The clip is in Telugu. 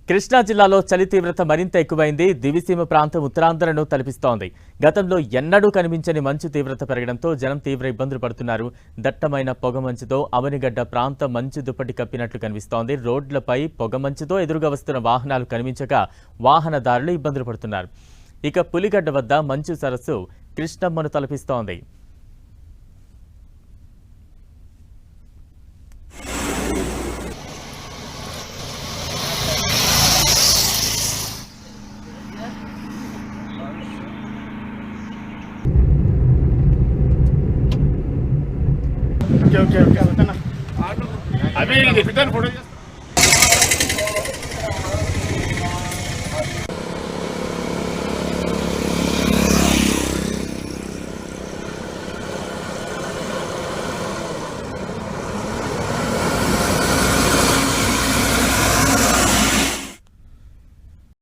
కృష్ణా జిల్లాలో చలి తీవ్రత మరింత ఎక్కువైంది. దివిసీమ ప్రాంతం ఉత్తరాంధ్రను తలపిస్తోంది. గతంలో ఎన్నడూ కనిపించని మంచు తీవ్రత పెరగడంతో జనం తీవ్ర ఇబ్బందులు పడుతున్నారు. దట్టమైన పొగమంచుతో అవనిగడ్డ ప్రాంతం మంచు దుప్పటి కప్పినట్లు కనిపిస్తోంది. రోడ్లపై పొగమంచుతో ఎదురుగా వస్తున్న వాహనాలు కనిపించక వాహనదారులు ఇబ్బందులు పడుతున్నారు. ఇక పులిగడ్డ వద్ద మంచు సరస్సు కృష్ణమ్మను తలపిస్తోంది. अभी रिटर्न फोटो